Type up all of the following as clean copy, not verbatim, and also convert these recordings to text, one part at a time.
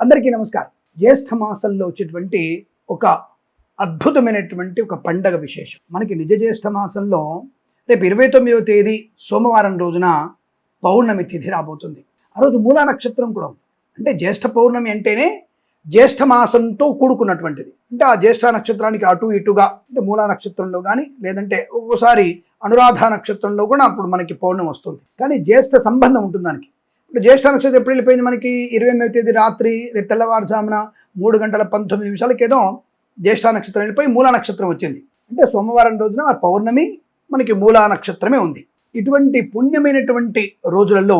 అందరికీ నమస్కారం. జ్యేష్ఠ మాసంలో వచ్చేటువంటి ఒక అద్భుతమైనటువంటి ఒక పండగ విశేషం. మనకి నిజ జ్యేష్ఠ మాసంలో రేపు 29వ తేదీ సోమవారం రోజున పౌర్ణమి తిథి రాబోతుంది. ఆ రోజు మూలా నక్షత్రం కూడా ఉంది. అంటే జ్యేష్ఠ పౌర్ణమి అంటేనే జ్యేష్ఠ మాసంతో కూడుకున్నటువంటిది. అంటే ఆ జ్యేష్ఠ నక్షత్రానికి అటు ఇటుగా అంటే మూలా నక్షత్రంలో కానీ లేదంటే ఒక్కోసారి అనురాధ నక్షత్రంలో కూడా అప్పుడు మనకి పౌర్ణమి వస్తుంది. కానీ జ్యేష్ఠ సంబంధం ఉంటుంది దానికి. ఇప్పుడు జ్యేష్ఠ నక్షత్రం ఎప్పుడు వెళ్ళిపోయింది మనకి 28వ తేదీ రాత్రి రేపు తెల్లవారుజామున 3:19 ఏదో జ్యేష్ఠ నక్షత్రం వెళ్ళిపోయి మూలా నక్షత్రం వచ్చింది. అంటే సోమవారం రోజున పౌర్ణమి మనకి మూలా నక్షత్రమే ఉంది. ఇటువంటి పుణ్యమైనటువంటి రోజులలో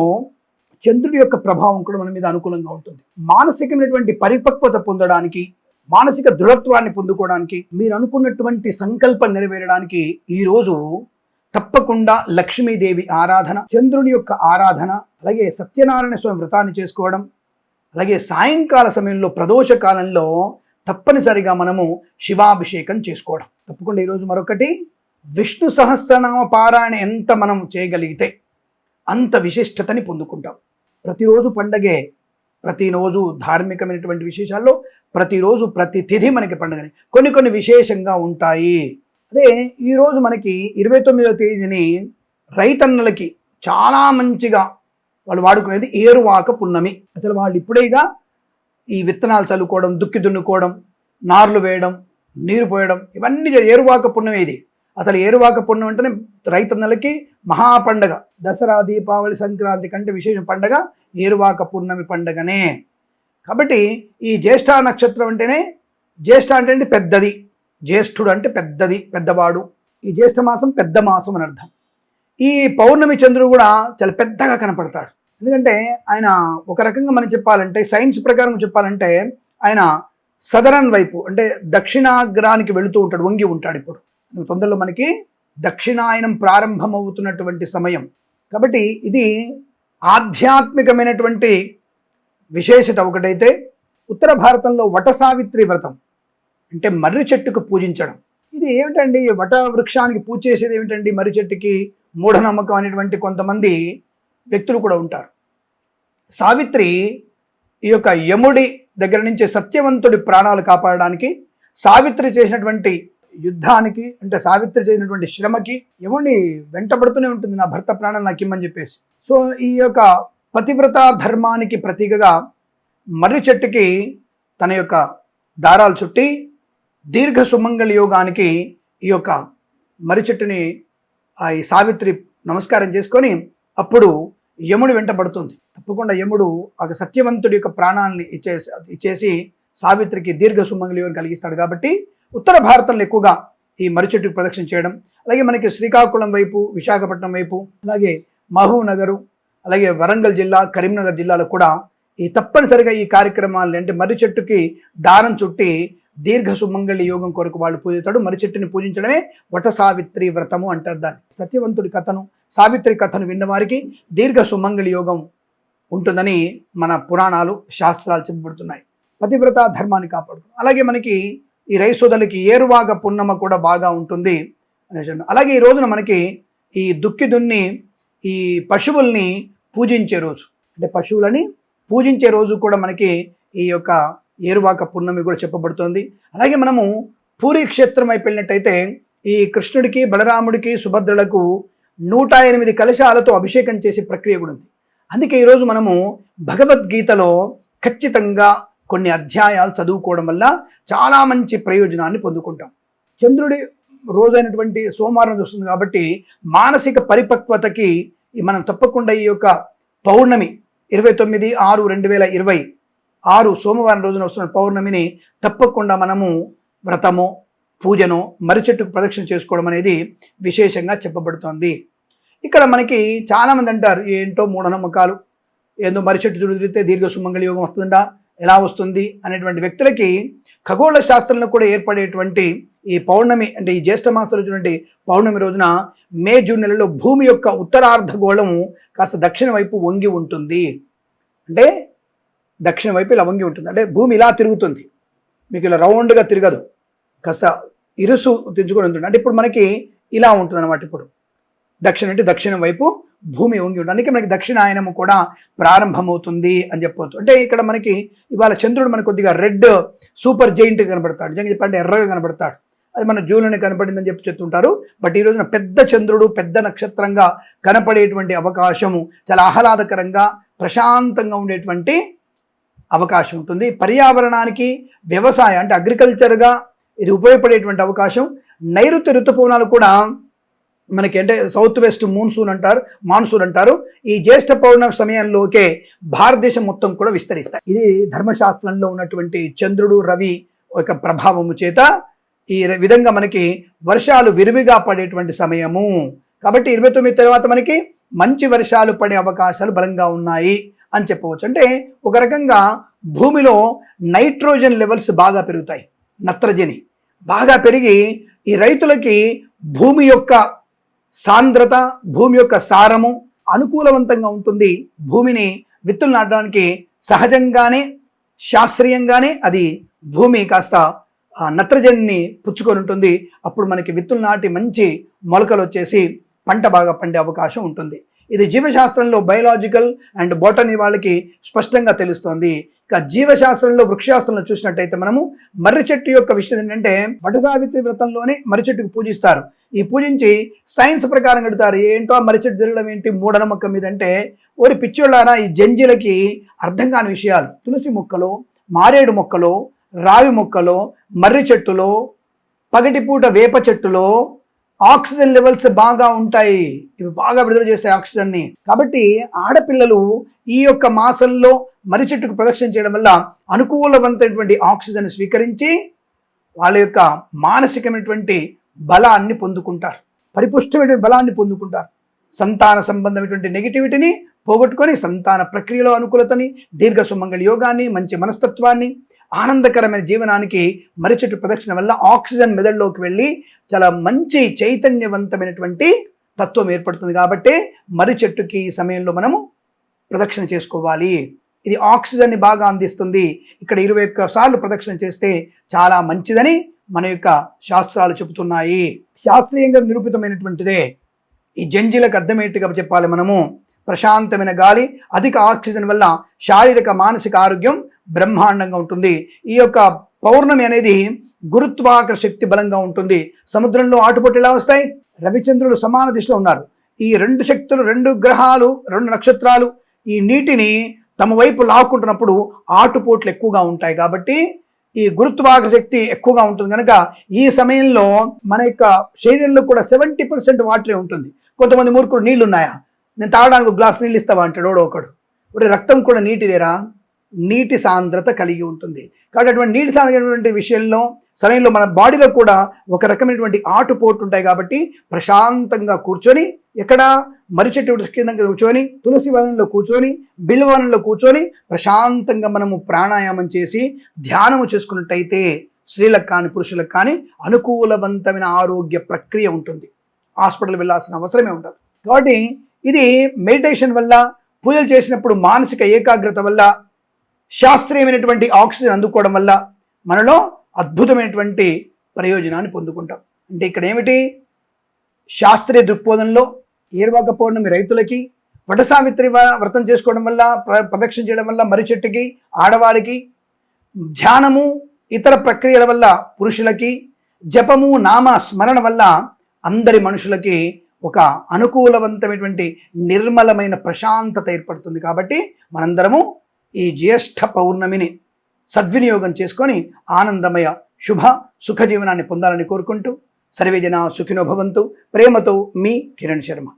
చంద్రుడి యొక్క ప్రభావం కూడా మన మీద అనుకూలంగా ఉంటుంది. మానసికమైనటువంటి పరిపక్వత పొందడానికి, మానసిక దృఢత్వాన్ని పొందుకోవడానికి, మీరు అనుకున్నటువంటి సంకల్పం నెరవేరడానికి ఈరోజు తప్పకుండా లక్ష్మీదేవి ఆరాధన, చంద్రుని యొక్క ఆరాధన, అలాగే సత్యనారాయణ స్వామి వ్రతాన్ని చేసుకోవడం, అలాగే సాయంకాల సమయంలో ప్రదోష కాలంలో తప్పనిసరిగా మనము శివాభిషేకం చేసుకోవడం. తప్పకుండా ఈరోజు మరొకటి, విష్ణు సహస్రనామ పారాయణ ఎంత మనం చేయగలిగితే అంత విశిష్టతని పొందుకుంటాం. ప్రతిరోజు పండగే, ప్రతిరోజు ధార్మికమైనటువంటి విశేషాల్లో ప్రతిరోజు ప్రతి తిథి మనకి పండుగని కొన్ని విశేషంగా ఉంటాయి. అదే ఈరోజు మనకి 29వ తేదీని రైతన్నలకి చాలా మంచిగా వాళ్ళు వాడుకునేది ఏరువాక పున్నమి. అసలు వాళ్ళు ఇప్పుడేగా ఈ విత్తనాలు చల్లుకోవడం, దుక్కి దున్నుకోవడం, నార్లు వేయడం, నీరు పోయడం, ఇవన్నీ ఏరువాక పున్నమి. ఇది అసలు ఏరువాక పున్నమి అంటేనే రైతన్నలకి మహాపండగ. దసరా, దీపావళి, సంక్రాంతి కంటే విశేష పండగ ఏరువాక పున్నమి పండగనే. కాబట్టి ఈ జ్యేష్ఠ నక్షత్రం అంటేనే, జ్యేష్ఠ అంటే పెద్దది, జ్యేష్ఠుడు అంటే పెద్దది, పెద్దవాడు. ఈ జ్యేష్ఠ మాసం పెద్ద మాసం అని అర్థం. ఈ పౌర్ణమి చంద్రుడు కూడా చాలా పెద్దగా కనపడతాడు. ఎందుకంటే ఆయన ఒక రకంగా మనం చెప్పాలంటే, సైన్స్ ప్రకారం చెప్పాలంటే ఆయన సదరన్ వైపు అంటే దక్షిణాగ్రానికి వెళుతూ ఉంటాడు, వంగి ఉంటాడు. ఇప్పుడు తొందరలో మనకి దక్షిణాయనం ప్రారంభమవుతున్నటువంటి సమయం. కాబట్టి ఇది ఆధ్యాత్మికమైనటువంటి విశేషత ఒకటైతే, ఉత్తర భారతంలో వట సావిత్రి వ్రతం అంటే మర్రి చెట్టుకు పూజించడం. ఇది ఏమిటండి, వట వృక్షానికి పూజ చేసేది ఏమిటండి, మర్రి చెట్టుకి మూఢనమ్మకం అనేటువంటి కొంతమంది వ్యక్తులు కూడా ఉంటారు. సావిత్రి ఈ యొక్క యముడి దగ్గర నుంచి సత్యవంతుడి ప్రాణాలు కాపాడడానికి సావిత్రి చేసినటువంటి యుద్ధానికి, అంటే సావిత్రి చేసినటువంటి శ్రమకి యముడిని వెంటబడుతూనే ఉంటుంది, నా భర్త ప్రాణాలు నాకు ఇమ్మని చెప్పేసి. సో ఈ యొక్క పతివ్రత ధర్మానికి ప్రతీకగా మర్రి చెట్టుకి తన యొక్క దారాలు చుట్టి దీర్ఘ సుమంగళ యోగానికి ఈ యొక్క మర్రి చెట్టుని ఈ సావిత్రి నమస్కారం చేసుకొని అప్పుడు యముడు వెంటబడుతుంది. తప్పకుండా యముడు ఒక సత్యవంతుడి యొక్క ప్రాణాలని ఇచ్చేసి సావిత్రికి దీర్ఘ సుమంగళ యోగం కలిగిస్తాడు. కాబట్టి ఉత్తర భారతంలో ఎక్కువగా ఈ మర్రి చెట్టుకు ప్రదక్షిణ చేయడం, అలాగే మనకి శ్రీకాకుళం వైపు, విశాఖపట్నం వైపు, అలాగే మహబూబ్ నగరు, అలాగే వరంగల్ జిల్లా, కరీంనగర్ జిల్లాలో కూడా ఈ తప్పనిసరిగా ఈ కార్యక్రమాలని అంటే మర్రి చెట్టుకి దారం చుట్టి దీర్ఘ సుమంగళి యోగం కొరకు వాళ్ళు పూజిస్తాడు. మర్రి చెట్టుని పూజించడమే వట సావిత్రి వ్రతము అంటారు దాన్ని. సత్యవంతుడి కథను, సావిత్రి కథను విన్నవారికి దీర్ఘ సుమంగళి యోగం ఉంటుందని మన పురాణాలు, శాస్త్రాలు చెప్పబడుతున్నాయి. పతివ్రత ధర్మాన్ని కాపాడుతుంది. అలాగే మనకి ఈ రైసోదలకి ఏరువాక పున్నమ కూడా బాగా ఉంటుంది అనేసి. అలాగే ఈ రోజున మనకి ఈ దుక్కి దున్ని ఈ పశువుల్ని పూజించే రోజు, అంటే పశువులని పూజించే రోజు కూడా మనకి ఈ యొక్క ఏరువాక పున్నమి కూడా చెప్పబడుతోంది. అలాగే మనము పూరీ క్షేత్రం వైపు వెళ్ళినట్టయితే ఈ కృష్ణుడికి, బలరాముడికి, సుభద్రలకు 108 కలశాలతో అభిషేకం చేసే ప్రక్రియ కూడా ఉంది. అందుకే ఈరోజు మనము భగవద్గీతలో ఖచ్చితంగా కొన్ని అధ్యాయాలు చదువుకోవడం వల్ల చాలా మంచి ప్రయోజనాన్ని పొందుకుంటాం. చంద్రుడి రోజైనటువంటి సోమవారం వస్తుంది కాబట్టి మానసిక పరిపక్వతకి మనం తప్పకుండా ఈ యొక్క పౌర్ణమి 29/6/2026 సోమవారం రోజున వస్తున్న పౌర్ణమిని తప్పకుండా మనము వ్రతమో, పూజనో, మర్రి చెట్టుకు ప్రదక్షిణ చేసుకోవడం అనేది విశేషంగా చెప్పబడుతోంది. ఇక్కడ మనకి చాలామంది అంటారు, ఏంటో మూఢనమ్మకాలు, ఏందో మర్రి చెట్టు తిరిగితే దీర్ఘ సుమంగళి యోగం వస్తుందా, ఎలా వస్తుంది అనేటువంటి వ్యక్తులకి ఖగోళ శాస్త్రంలో కూడా ఏర్పడేటువంటి ఈ పౌర్ణమి అంటే ఈ జ్యేష్ఠ మాసంలో వచ్చినటువంటి పౌర్ణమి రోజున మే, జూన్ నెలలో భూమి యొక్క ఉత్తరార్ధగోళము కాస్త దక్షిణ వైపు వంగి ఉంటుంది. అంటే దక్షిణ వైపు ఇలా వంగి ఉంటుంది, అంటే భూమి ఇలా తిరుగుతుంది, మీకు ఇలా రౌండ్గా తిరగదు, కాస్త ఇరుసు తెచ్చుకొని ఉంటుంది. అంటే ఇప్పుడు మనకి ఇలా ఉంటుంది అన్నమాట. ఇప్పుడు దక్షిణం వైపు భూమి వంగి ఉంటుంది. అందుకే మనకి దక్షిణాయనము కూడా ప్రారంభమవుతుంది అని చెప్పవచ్చు. అంటే ఇక్కడ మనకి ఇవాళ చంద్రుడు మనకు కొద్దిగా రెడ్ సూపర్ జైంట్ కనబడతాడు, నిజంగా చెప్పంటే ఎర్రగా కనబడతాడు. అది మన జూన్లోనే కనపడిందని చెప్పి చెప్తుంటారు. బట్ ఈ రోజున పెద్ద చంద్రుడు పెద్ద నక్షత్రంగా కనపడేటువంటి అవకాశము చాలా ఆహ్లాదకరంగా ప్రశాంతంగా ఉండేటువంటి అవకాశం ఉంటుంది. పర్యావరణానికి వ్యవసాయం అంటే అగ్రికల్చర్గా ఇది ఉపయోగపడేటువంటి అవకాశం. నైరుతి ఋతుపవనాలు కూడా మనకి అంటే సౌత్ వెస్ట్ మాన్సూన్ అంటారు. ఈ జ్యేష్ఠ పౌర్ణమి సమయంలోకే భారతదేశం మొత్తం కూడా విస్తరిస్తాయి. ఇది ధర్మశాస్త్రంలో ఉన్నటువంటి చంద్రుడు రవి ఒక ప్రభావము చేత ఈ విధంగా మనకి వర్షాలు విరివిగా పడేటువంటి సమయము. కాబట్టి 29 తర్వాత మనకి మంచి వర్షాలు పడే అవకాశాలు బలంగా ఉన్నాయి అని చెప్పవచ్చు. అంటే ఒక రకంగా భూమిలో నైట్రోజన్ లెవెల్స్ బాగా పెరుగుతాయి, నత్రజని బాగా పెరిగి ఈ రైతులకి భూమి యొక్క సాంద్రత, భూమి యొక్క సారము అనుకూలవంతంగా ఉంటుంది. భూమిని విత్తులు నాటడానికి సహజంగానే శాస్త్రీయంగానే అది భూమి కాస్త నత్రజనిని పుచ్చుకొని ఉంటుంది. అప్పుడు మనకి విత్తులు నాటి మంచి మొలకలు వచ్చేసి పంట బాగా పండే అవకాశం ఉంటుంది. ఇది జీవశాస్త్రంలో బయలాజికల్ అండ్ బోటనీ వాళ్ళకి స్పష్టంగా తెలుస్తుంది. ఇక జీవశాస్త్రంలో వృక్షశాస్త్రంలో చూసినట్టయితే మనము మర్రి చెట్టు యొక్క విషయం ఏంటంటే వట సావిత్రి వ్రతంలోనే మర్రి చెట్టుకు పూజిస్తారు. ఈ పూజించి సైన్స్ ప్రకారం కడతారు. ఏంటో మర్రి చెట్టు తిరగడం ఏంటి మూఢనమ్మకం మీద అంటే, ఓరి పిచ్చోళ్ళారా ఈ జంజిలకి అర్థం కాని విషయాలు. తులసి మొక్కలో, మారేడు మొక్కలో, రావి మొక్కలో, మర్రి చెట్టులో, పగటిపూట వేప చెట్టులో ఆక్సిజన్ లెవెల్స్ బాగా ఉంటాయి. ఇవి బాగా విడుదల చేస్తాయి ఆక్సిజన్ని. కాబట్టి ఆడపిల్లలు ఈ యొక్క మాసంలో మర్రి చెట్టుకు ప్రదక్షిణ చేయడం వల్ల అనుకూలవంతమైనటువంటి ఆక్సిజన్ స్వీకరించి వాళ్ళ యొక్క మానసికమైనటువంటి బలాన్ని పొందుకుంటారు, పరిపుష్టమైన బలాన్ని పొందుకుంటారు. సంతాన సంబంధమైనటువంటి నెగిటివిటీని పోగొట్టుకొని సంతాన ప్రక్రియలో అనుకూలతని, దీర్ఘ సుమంగళ యోగాన్ని, మంచి మనస్తత్వాన్ని, ఆనందకరమైన జీవనానికి మర్రి చెట్టు ప్రదక్షిణ వల్ల ఆక్సిజన్ మెదడులోకి వెళ్ళి చాలా మంచి చైతన్యవంతమైనటువంటి తత్వం ఏర్పడుతుంది. కాబట్టి మర్రి చెట్టుకి ఈ సమయంలో మనము ప్రదక్షిణ చేసుకోవాలి. ఇది ఆక్సిజన్ని బాగా అందిస్తుంది. ఇక్కడ 21 సార్లు ప్రదక్షిణ చేస్తే చాలా మంచిదని మన యొక్క శాస్త్రాలు చెబుతున్నాయి. శాస్త్రీయంగా నిరూపితమైనటువంటిదే. ఈ జంజిలకు అర్థమయ్యేట్టుగా చెప్పాలి మనము. ప్రశాంతమైన గాలి, అధిక ఆక్సిజన్ వల్ల శారీరక మానసిక ఆరోగ్యం బ్రహ్మాండంగా ఉంటుంది. ఈ యొక్క పౌర్ణమి అనేది గురుత్వాకర్షణ శక్తి బలంగా ఉంటుంది. సముద్రంలో ఆటుపోట్లు ఎలా వస్తాయి? రవిచంద్రులు సమాన దిశలో ఉన్నారు. ఈ 2 శక్తులు, 2 గ్రహాలు, 2 నక్షత్రాలు ఈ నీటిని తమ వైపు లాక్కుంటున్నప్పుడు ఆటుపోట్లు ఎక్కువగా ఉంటాయి. కాబట్టి ఈ గురుత్వాకర్షణ శక్తి ఎక్కువగా ఉంటుంది కనుక ఈ సమయంలో మన యొక్క శరీరంలో కూడా 70% వాటరే ఉంటుంది. కొంతమంది మూర్ఖుడు నీళ్లు ఉన్నాయా, నేను తాగడానికి ఒక గ్లాస్ నీళ్ళు ఇస్తావా అంటాడు ఒకడు. రక్తం కూడా నీటిదేరా, నీటి సాంద్రత కలిగి ఉంటుంది. కాబట్టి అటువంటి నీటి సాంద్రత విషయంలో సమయంలో మన బాడీలో కూడా ఒక రకమైనటువంటి ఆటుపోటు ఉంటాయి. కాబట్టి ప్రశాంతంగా కూర్చొని, ఎక్కడ మర్రి చెట్టు కింద కూర్చొని, తులసి వనంలో కూర్చొని, బిల్వనంలో కూర్చొని ప్రశాంతంగా మనము ప్రాణాయామం చేసి ధ్యానము చేసుకున్నట్టయితే స్త్రీలకు కానీ పురుషులకు కానీ అనుకూలవంతమైన ఆరోగ్య ప్రక్రియ ఉంటుంది. హాస్పిటల్ వెళ్ళాల్సిన అవసరమే ఉంటుంది. కాబట్టి ఇది మెడిటేషన్ వల్ల, పూజలు చేసినప్పుడు మానసిక ఏకాగ్రత వల్ల, శాస్త్రీయమైనటువంటి ఆక్సిజన్ అందుకోవడం వల్ల మనలో అద్భుతమైనటువంటి ప్రయోజనాన్ని పొందుకుంటాం. అంటే ఇక్కడ ఏమిటి? శాస్త్రీయ దృక్పథంలో ఏర్వాక పౌర్ణమి రైతులకి, వట సావిత్రి వ్రతం చేసుకోవడం వల్ల, ప్రదక్షిణ చేయడం వల్ల మర్రి చెట్టుకి ఆడవారికి, ధ్యానము ఇతర ప్రక్రియల వల్ల పురుషులకి, జపము నామ స్మరణ వల్ల అందరి మనుషులకి ఒక అనుకూలవంతమైనటువంటి నిర్మలమైన ప్రశాంతత ఏర్పడుతుంది. కాబట్టి మనందరము ఈ జ్యేష్ఠ పౌర్ణమిని సద్వినియోగం చేసుకొని ఆనందమయ శుభ సుఖ జీవనాన్ని పొందాలని కోరుకుంటూ సర్వే జనా సుఖినో భవంతు. ప్రేమతో మీ కిరణ్ శర్మ.